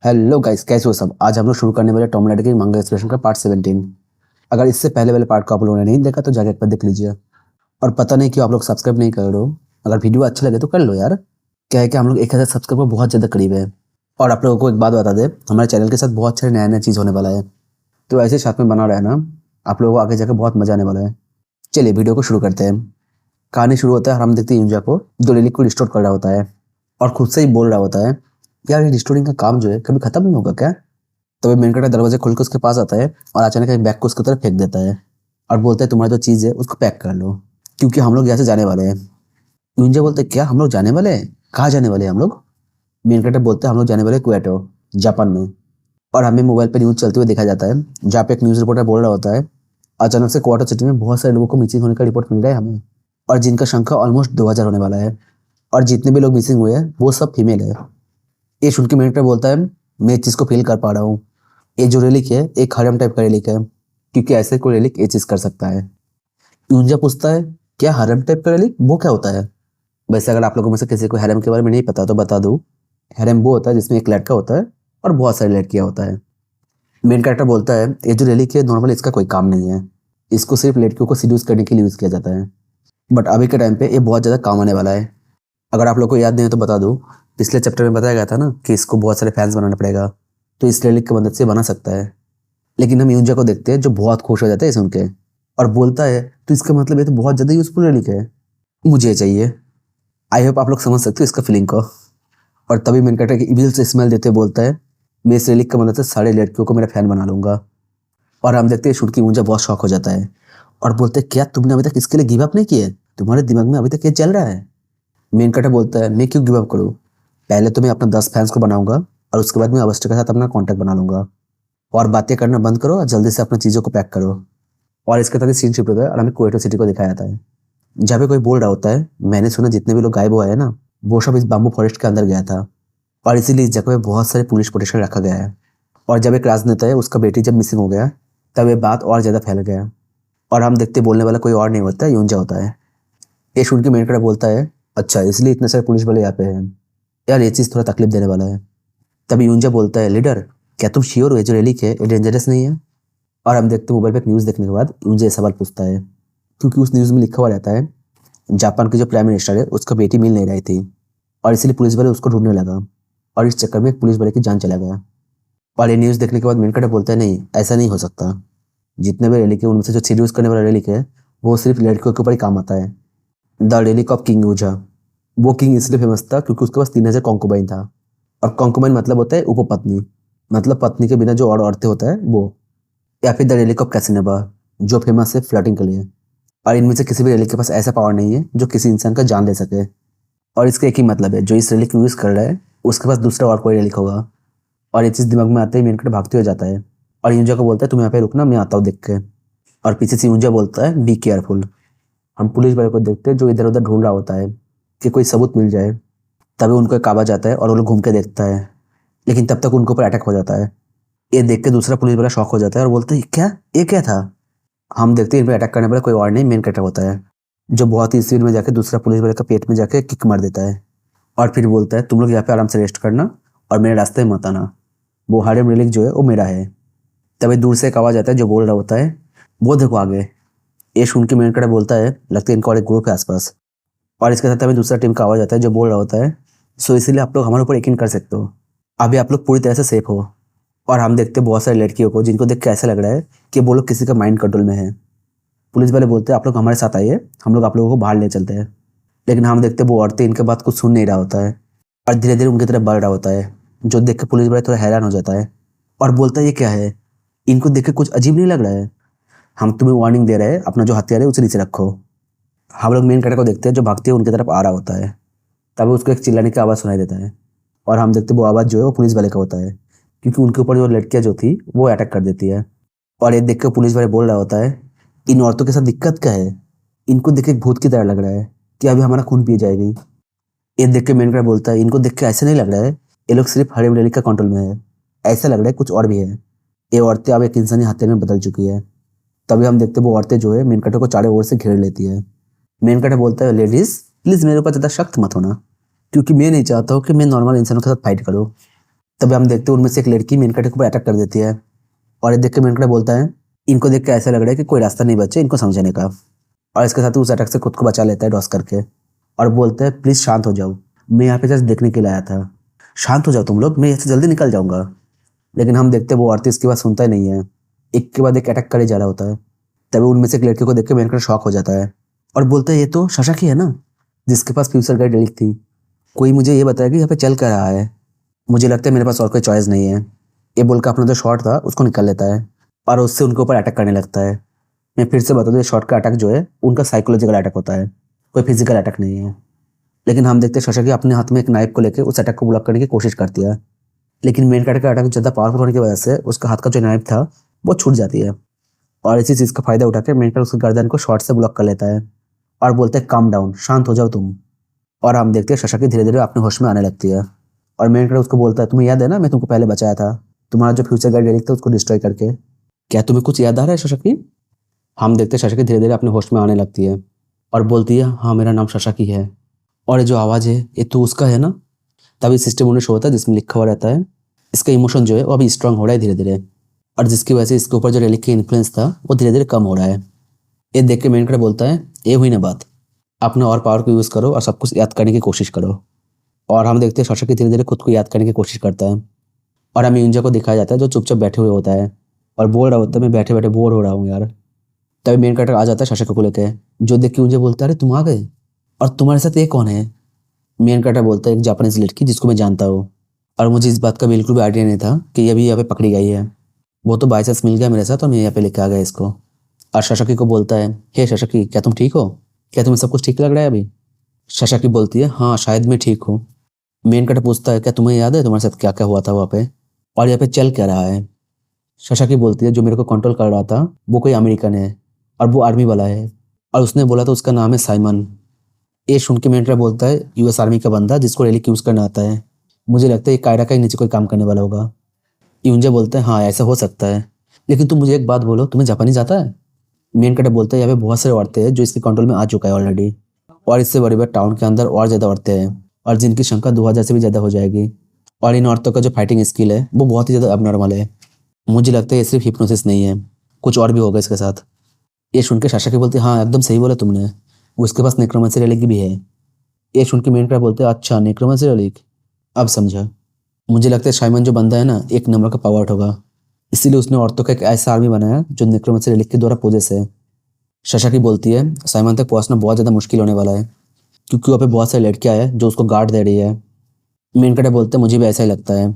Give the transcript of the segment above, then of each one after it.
Hello guys, कैसे हो सब। आज हम लोग शुरू करने वाले टॉम एंड जेरी की मांगा एक्सप्रेशन का पार्ट 17। अगर इससे पहले वाले पार्ट को आप लोगों ने नहीं देखा तो जाके एक बार देख लीजिए। और पता नहीं क्यों आप लोग सब्सक्राइब नहीं कर रहे हो। अगर वीडियो अच्छा लगे तो कर लो यार। क्या है कि हम लोग 1000 सब्सक्राइबर बहुत ज़्यादा करीब है। और आप लोगों को एक बात बता दें, हमारे चैनल के साथ बहुत सारे नया नया चीज़ होने वाला है। तो ऐसे साथ में बना रहना, आप लोगों को आगे जाकर बहुत मजा आने वाला है। चलिए वीडियो को शुरू करते हैं। कहानी शुरू होता है और हम देखते हैं यूंजा को जो लिली को रिस्टोर कर रहा होता है और खुद से ही बोल रहा होता है, यार ये रिस्टोरिंग का काम जो है कभी खत्म नहीं होगा क्या। तभी मेनका दरवाजे खोल के उसके पास आता है और अचानक एक बैग को उसकी तरफ फेंक देता है और बोलता है, तुम्हारी जो चीज़ है उसको पैक कर लो क्योंकि हम लोग यहाँ से जाने वाले हैं। यूंजा बोलते हैं, क्या हम लोग जाने वाले हैं? कहाँ जाने वाले हैं हम लोग? मेनका बोलते हैं, हम लोग जाने वाले क्वेटो, जापान में। और हमें मोबाइल पर न्यूज़ चलते हुए देखा जाता है जहाँ पे एक न्यूज़ रिपोर्टर बोल रहा होता है, अचानक से क्वार्टर सिटी में बहुत सारे लोगों को मिसिंग होने का रिपोर्ट मिल रहा है हमें, और जिनका संख्या ऑलमोस्ट 2000 होने वाला है। और जितने भी लोग मिसिंग हुए हैं वो सब फीमेल है। ये सुन के मेनका बोलता है, मैं इस चीज़ को फील कर पा रहा हूँ। ये जो रेलिक है एक हरम टाइप का रेलिक है क्योंकि ऐसे कोई रेलिक ये चीज कर सकता है। यूंजा पूछता है, क्या हरम टाइप का रेलिक वो क्या होता है? वैसे अगर आप लोगों में से किसी को हरम के बारे में नहीं पता तो बता दूं, हरम वो होता है जिसमें एक लड़का होता है और बहुत सारी लड़कियां होता है। मेन कैरेक्टर बोलता है, ये जो रेलिक है नॉर्मल इसका कोई काम नहीं है, इसको सिर्फ लड़कियों को सीड्यूस करने के लिए यूज किया जाता है। बट अभी के टाइम पे ये बहुत ज्यादा काम आने वाला है। अगर आप लोग को याद नहीं है तो बता दूं, पिछले चैप्टर में बताया गया था ना कि इसको बहुत सारे फैंस बनाना पड़ेगा, तो इस रेलिक की मदद से बना सकता है। लेकिन हम यूंजा को देखते हैं जो बहुत खुश हो जाता है सुन के और बोलता है, तो इसका मतलब ये तो बहुत ज़्यादा यूजफुल रेलिक है, मुझे चाहिए। आई होप आप लोग समझ सकते हो इसका फीलिंग को। और तभी मैंने कहा कि इविल से स्मेल देते हुए बोलता है, मैं इस रेलिक की मदद से सारे लड़कियों को मेरा फैन बना लूंगा। और हम देखते हैं सुन के यूंजा बहुत शौक हो जाता है और बोलते हैं, क्या तुमने अभी तक इसके लिए गिव अप नहीं किए? तुम्हारे दिमाग में अभी तक ये चल रहा है? मेन कटर बोलता है, मैं क्यों गिव अप करूँ? पहले तो मैं अपना 10 फैंस को बनाऊंगा और उसके बाद मैं अवस्था के साथ अपना कॉन्टैक्ट बना लूंगा। और बातें करना बंद करो और जल्दी से अपनी चीज़ों को पैक करो। और इसके तहत सीन शिफ्ट होता है और हमें क्वेटो सिटी को दिखाया जाता है जहाँ पे कोई बोल रहा होता है, मैंने सुना जितने भी लोग गायब हुए हैं ना वो सब इस बाम्बू फॉरेस्ट के अंदर गया था और इसीलिए इस जगह पे बहुत सारे पुलिस प्रोटेक्शन रखा गया है। और जब एक राजनेता है उसका बेटी जब मिसिंग हो गया तब ये बात और ज़्यादा फैल गया। और हम देखते बोलने वाला कोई और नहीं होता है, यूंजा होता है। ये सुन के मेन बोलता है, अच्छा इसलिए इतने सारे पुलिस वाले यहाँ पे हैं, यार ये चीज़ थोड़ा तकलीफ देने वाला है। तभी यूंजा बोलता है, लीडर क्या तुम श्योर हो ये जो रेलिक है ये डेंजरस नहीं है? और हम देखते मोबाइल पे एक न्यूज़ देखने के बाद मुझे ये सवाल पूछता है क्योंकि उस न्यूज़ में लिखा हुआ रहता है, जापान की जो प्राइम मिनिस्टर है उसका बेटी मिल नहीं रही थी और इसलिए पुलिस वाले उसको ढूंढने लगा और इस चक्कर में एक पुलिस वाले की जान चला गया। और ये न्यूज़ देखने के बाद मेनकट बोलता है, नहीं ऐसा नहीं हो सकता, जितने भी रेलिक है उनमें से जो सीड्यूस करने वाला रेलिक है वो सिर्फ लड़कियों के ऊपर ही काम आता है। द रेलिक ऑफ किंग यूजा। वो किंग इसलिए फेमस था क्योंकि उसके पास 3000 कॉन्कुबाइन था। और कॉन्कुबाइन मतलब होता है उपपत्नी, मतलब पत्नी के बिना जो और औरतें होता है वो। या फिर द रेलिक ऑफ कैसिनेबा जो फेमस है फ्लर्टिंग के लिए। और इनमें से किसी भी रेलिक के पास ऐसा पावर नहीं है जो किसी इंसान का जान ले सके। और इसका एक ही मतलब है, जो इस रेलिक को यूज कर रहा है उसके पास दूसरा और कोई रेलिक होगा। और ये चीज़ दिमाग में आते ही मेनकट भागते हो जाता है और यूंजा को बोलता है, तुम यहाँ पे रुकना, मैं आता हूँ देख के। और पीछे से यूंजा बोलता है, बी केयरफुल। हम पुलिस वाले को देखते हैं जो इधर उधर ढूंढ रहा होता है कि कोई सबूत मिल जाए। तभी उनको एक आवाज आता है और वो लोग घूम के देखता है, लेकिन तब तक उनके ऊपर अटैक हो जाता है। ये देख के दूसरा पुलिस वाला शॉक हो जाता है और बोलता है, क्या ये क्या था? हम देखते हैं इन पे अटैक करने वाला कोई और नहीं मेन कैरेक्टर होता है जो बहुत ही स्पीड में जाके दूसरा पुलिस वाले का पेट में जाके किक मार देता है। और फिर बोलता है, तुम लोग यहाँ पे आराम से रेस्ट करना और मेरे रास्ते में मत आना, वो हार्डम रेलिक जो है वो मेरा है। तभी दूर से एक आवाज आता है जो बोल रहा होता है, वो देखो आगे। ये सुन के मेन कैरेक्टर बोलता है, लगता है इनका और एक ग्रुप है आसपास। और इसके साथ हमें दूसरा टीम का आवाज आता है जो बोल रहा होता है, सो इसीलिए आप लोग हमारे ऊपर यकीन कर सकते हो, अभी आप लोग पूरी तरह से सेफ हो। और हम देखते हैं बहुत सारी लड़कियों को जिनको देख के ऐसा लग रहा है कि वो लोग किसी का माइंड कंट्रोल में है। पुलिस वाले बोलते हैं, आप लोग हमारे साथ आइए, हम लोग आप लोगों को बाहर ले चलते हैं। लेकिन हम देखते हैं वो औरतें इनके बात कुछ सुन नहीं रहा होता है और धीरे धीरे उनकी तरफ बढ़ रहा होता है, जो देख के पुलिस वाले थोड़ा हैरान हो जाता है और बोलता है, ये क्या है? इनको देख के कुछ अजीब नहीं लग रहा है? हम तुम्हें वार्निंग दे रहे हैं, अपना जो हथियार है उसे नीचे रखो। हम लोग मेन कैरेक्टर को देखते हैं जो भागते हुए उनकी तरफ आ रहा होता है। तभी उसको एक चिल्लाने की आवाज़ सुनाई देता है और हम देखते हैं वो आवाज़ जो है वो पुलिस वाले का होता है क्योंकि उनके ऊपर जो लड़कियां जो थी वो अटैक कर देती है। और ये देख के पुलिस वाले बोल रहा होता है, इन औरतों के साथ दिक्कत क्या है? इनको देख के एक भूत की तरह लग रहा है कि अभी हमारा खून पी जाएगी। ये देख के मेन कैरेक्टर बोलता है, इनको देख के ऐसे नहीं लग रहा है ये लोग सिर्फ हरे लड़की का कंट्रोल में है, ऐसा लग रहा है कुछ और भी है। ये औरतें अब एक इंसानी हत्या में बदल चुकी है। तभी हम देखते वो औरतें जो है मेन कैरेक्टर को चारों ओर से घेर लेती है। मेन कैरेक्टर बोलता है, लेडीज प्लीज मेरे ऊपर ज़्यादा सख्त मत होना क्योंकि मैं नहीं चाहता हूँ कि मैं नॉर्मल इंसानों के साथ फाइट करूँ। तभी हम देखते हैं उनमें से एक लड़की मेन कैरेक्टर के ऊपर अटैक कर देती है। और ये देख के मेन कैरेक्टर बोलता है इनको देख के ऐसा लग रहा है कि कोई रास्ता नहीं बचे इनको समझाने का। और इसके साथ ही उस अटैक से खुद को बचा लेता है डॉस करके और बोलते हैं प्लीज शांत हो जाओ, मैं यहाँ पे जस्ट देखने के लिए आया था, शांत हो जाओ तुम लोग, मैं यहाँ से जल्दी निकल जाऊंगा। लेकिन हम देखते हैं वो औरत इसकी बात सुनता ही नहीं है, एक के बाद एक अटैक करे जा रहा होता है। तभी उनमें से एक लड़के को देख के मेन कैरेक्टर शॉक हो जाता है और बोलता है ये तो साशाकी है ना, जिसके पास फ्यूचर गाइड relic थी। कोई मुझे ये बताया कि यहाँ पे चल क्या रहा है, मुझे लगता है मेरे पास और कोई चॉइस नहीं है। ये बोलकर अपना जो शॉट था उसको निकाल लेता है और उससे उनके ऊपर अटैक करने लगता है। मैं फिर से बता दूं, ये शॉट का अटैक जो है उनका साइकोलॉजिकल अटैक होता है, कोई फिजिकल अटैक नहीं है। लेकिन हम देखते हैं साशाकी अपने हाथ में एक नाइफ को लेकर उस अटैक को ब्लॉक करने की कोशिश करती है। लेकिन मेन कैरेक्टर का अटैक ज़्यादा पावरफुल होने की वजह से उसका हाथ का जो नाइफ था वो छूट जाती है। और इसी चीज़ का फायदा उठा के मेन कैरेक्टर उसके गर्दन को शॉट से ब्लॉक कर लेता है और बोलते हैं काम डाउन, शांत हो जाओ तुम। और हम देखते हैं साशाकी धीरे धीरे अपने होश में आने लगती है और मेन कैरेक्टर उसको बोलता है तुम्हें याद है ना मैं तुमको पहले बचाया था, तुम्हारा जो फ्यूचर गाइड relic था उसको डिस्ट्रॉय करके, क्या तुम्हें कुछ याद आ रहा है साशाकी? हम देखते हैं साशाकी धीरे धीरे अपने होश में आने लगती है और बोलती है हाँ मेरा नाम साशाकी है और ये जो आवाज़ है ये तो उसका है ना। तभी सिस्टम उन्हें शो होता है जिसमें लिखा हुआ रहता है इसका इमोशन जो है वो अभी स्ट्रांग हो रहा है धीरे धीरे, और जिसकी वजह से इसके ऊपर जो relic का इन्फ्लुएंस था वो धीरे धीरे कम हो रहा है। ये देख के मेन कैरेक्टर बोलता है ये हुई ना बात, अपने और पावर को यूज़ करो और सब कुछ याद करने की कोशिश करो। और हम देखते हैं साशाकी धीरे धीरे खुद को याद करने की कोशिश करता है और हमें युंजा को दिखाया जाता है जो चुपचाप बैठे हुए होता है और बोल रहा होता है मैं बैठे बैठे बोर हो रहा हूँ यार। तभी मेन कैरेक्टर आ जाता है साशाकी को लेकर, जो देख के युंजा बोलता है अरे तुम आ गए और तुम्हारे साथ ये कौन है? मेन कैरेक्टर बोलता है एक जापानीज लड़की जिसको मैं जानता हूँ और मुझे इस बात का बिल्कुल भी आइडिया नहीं था कि ये अभी यहाँ पे पकड़ी गई है, वो तो बाई चांस मिल गया मेरे साथ और मैं यहाँ पे लेके आ गया इसको। और साशाकी को बोलता है हे साशाकी क्या तुम ठीक हो, क्या तुम्हें सब कुछ ठीक लग रहा है अभी? साशाकी बोलती है हाँ शायद मैं ठीक हूँ। मेन कैरेक्टर पूछता है क्या तुम्हें याद है तुम्हारे साथ क्या क्या हुआ था वहाँ पे और यहाँ पे चल क्या रहा है? साशाकी बोलती है जो मेरे को कंट्रोल कर रहा था वो कोई अमेरिकन है और वो आर्मी वाला है और उसने बोला था उसका नाम है साइमन। ये सुन के मेन कैरेक्टर बोलता है यूएस आर्मी का बंदा जिसको relic यूज़ करना आता है, मुझे लगता है ये कायरा का ही नीचे कोई काम करने वाला होगा। युंजा बोलता है हाँ ऐसा हो सकता है, लेकिन तुम मुझे एक बात बोलो तुम्हें जापानीज आता है? मेन कैरेक्टर बोलता है यहाँ पे बहुत सारे औरतें हैं जो इसके कंट्रोल में आ चुका है ऑलरेडी और इससे बड़े बड़े टाउन के अंदर और ज़्यादा औरतें हैं और जिनकी संख्या 2000 से भी ज़्यादा हो जाएगी और इन औरतों का जो फाइटिंग स्किल है वो बहुत ही ज़्यादा अबनॉर्मल है। मुझे लगता है ये सिर्फ हिप्नोसिस नहीं है, कुछ और भी होगा इसके साथ। ये सुन के साशाकी बोलती है हाँ एकदम सही बोला तुमने, उसके पास नेक्रोमेंसी relic भी है। ये सुन के मेन कैरेक्टर बोलते हैं अच्छा नेक्रोमेंसी relic, अब समझा। मुझे लगता है साइमन जो बंदा है ना एक नंबर का पावर होगा, इसीलिए उसने औरतों का एक ऐसा आर्मी बनाया जो नेक्रोमेंसी relic के द्वारा पोजेस है। साशाकी बोलती है साइमन तक पहुंचना बहुत ज़्यादा मुश्किल होने वाला है क्योंकि वहाँ पे बहुत सारी लड़कियां हैं जो उसको गार्ड दे रही है। मेन कैरेक्टर बोलते हैं मुझे भी ऐसा ही लगता है,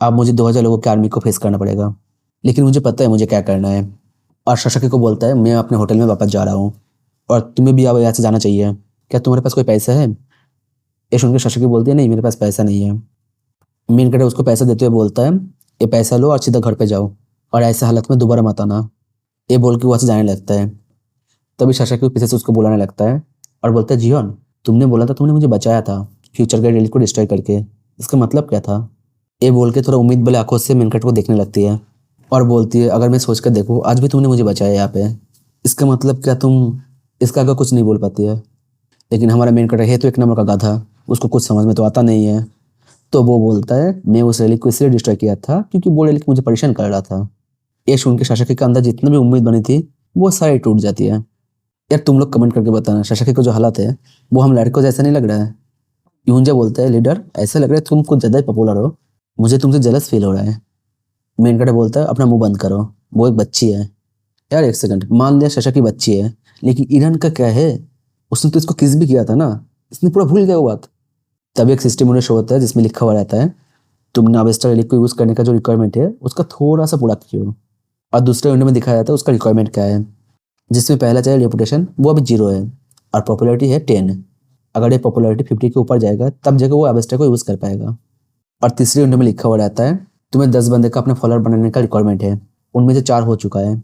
अब मुझे 2000 लोगों की आर्मी को फेस करना पड़ेगा, लेकिन मुझे पता है मुझे क्या करना है। और साशाकी को बोलता है मैं अपने होटल में वापस जा रहा हूँ और तुम्हें भी अब यहाँ से जाना चाहिए, क्या तुम्हारे पास कोई पैसा है? ये सुन के साशाकी बोलती है नहीं मेरे पास पैसा नहीं है। मेन कैरेक्टर उसको पैसा देते हुए बोलता है ये पैसा लो और सीधा घर पे जाओ और ऐसे हालत में दोबारा मत आना। ये बोल के वहाँ से जाने लगता है। तभी साशाकी पीछे से उसको बुलाने लगता है और बोलता है जियोन तुमने बोला था तुमने मुझे बचाया था फ्यूचर गाइड relic को डिस्ट्रॉय करके, इसका मतलब क्या था? ये बोल के थोड़ा उम्मीद भरे आंखों से मेन कैरेक्टर को देखने लगती है और बोलती है अगर मैं सोच कर देखूँ आज भी तुमने मुझे बचाया यहाँ पे, इसका मतलब क्या तुम? इसका आगे कुछ नहीं बोल पाती है। लेकिन हमारा मेन कैरेक्टर है तो एक नंबर का गाधा, उसको कुछ समझ में तो आता नहीं है, तो वो बोलता है मैं उस relic को इसलिए डिस्ट्रॉय किया था क्योंकि वो relic मुझे परेशान कर रहा था। ये सुन के साशाकी के अंदर जितनी भी उम्मीद बनी थी वो सारी टूट जाती है। यार तुम लोग कमेंट करके बताना साशाकी को जो हालत है वो हम लड़कों जैसा नहीं लग रहा है? युंजा बोलता है लीडर ऐसा लग रहा है तुम कुछ ज़्यादा ही पॉपुलर हो, मुझे तुमसे जेलस फील हो रहा है। मेन कैरेक्टर बोलता है अपना मुंह बंद करो, वो एक बच्ची है। यार एक सेकंड, मान लिया साशाकी बच्ची है लेकिन ईरान का क्या है, उसने तो इसको किस भी किया था ना, इसने पूरा भूल गया वो बात। तभी एक सिस्टम उन्हें शो होता है जिसमें लिखा हुआ रहता है तुमने अवेस्टा relic को यूज़ करने का जो रिक्वायरमेंट है उसका थोड़ा सा पूरा किया, और दूसरे विंडो में दिखाया जाता है उसका रिक्वायरमेंट क्या है, जिसमें पहला चाहिए रेपुटेशन वो अभी 0 है और पॉपुलैरिटी है 10। अगर ये पॉपुलैरिटी 50 के ऊपर जाएगा तब जगह वो अवेस्टा को यूज़ कर पाएगा। और तीसरी विंडो में लिखा हुआ रहता है तुम्हें 10 बंदे का अपने फॉलोअर बनाने का रिक्वायरमेंट है, उनमें से 4 हो चुका है।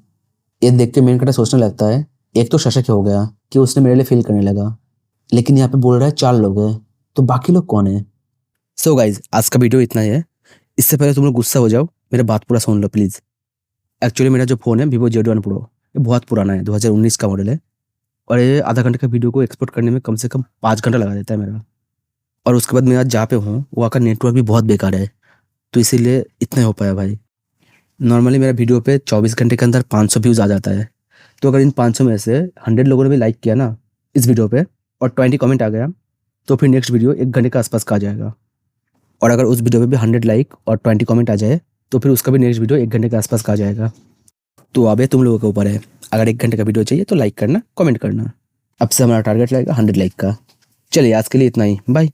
ये देख के मेन कैरेक्टर सोचने लगता है एक तो साशाकी हो गया कि उसने मेरे लिए फील करने लगा, लेकिन यहाँ पे बोल रहा है 4 लोग हैं, तो बाकी लोग कौन है? सो गाइज आज का वीडियो इतना ही है। इससे पहले तुम लोग गुस्सा हो जाओ मेरा बात पूरा सुन लो प्लीज़। एक्चुअली मेरा जो फ़ोन है Vivo Z1 Pro ये बहुत पुराना है, 2019 का मॉडल है और ये आधा घंटे का वीडियो को एक्सपोर्ट करने में कम से कम 5 घंटा लगा देता है मेरा। और उसके बाद मैं आज जहाँ पे हूँ वहाँ का नेटवर्क भी बहुत बेकार है, तो इसीलिए इतना ही हो पाया भाई। नॉर्मली मेरा वीडियो पे 24 घंटे के अंदर 500 व्यूज़ आ जाता है। तो अगर इन 500 में से 100 लोगों ने भी लाइक किया ना इस वीडियो पे और 20 कमेंट आ गया, तो फिर नेक्स्ट वीडियो 1 घंटे के आसपास का आ जाएगा। और अगर उस वीडियो पे भी 100 लाइक और 20 कमेंट आ जाए, तो फिर उसका भी नेक्स्ट वीडियो 1 घंटे के आसपास का आ जाएगा। तो अब ये तुम लोगों के ऊपर है। अगर 1 घंटे का वीडियो चाहिए तो लाइक करना, कमेंट करना। अब से हमारा टारगेट रहेगा 100 लाइक का। चलिए आज के लिए इतना ही, बाय।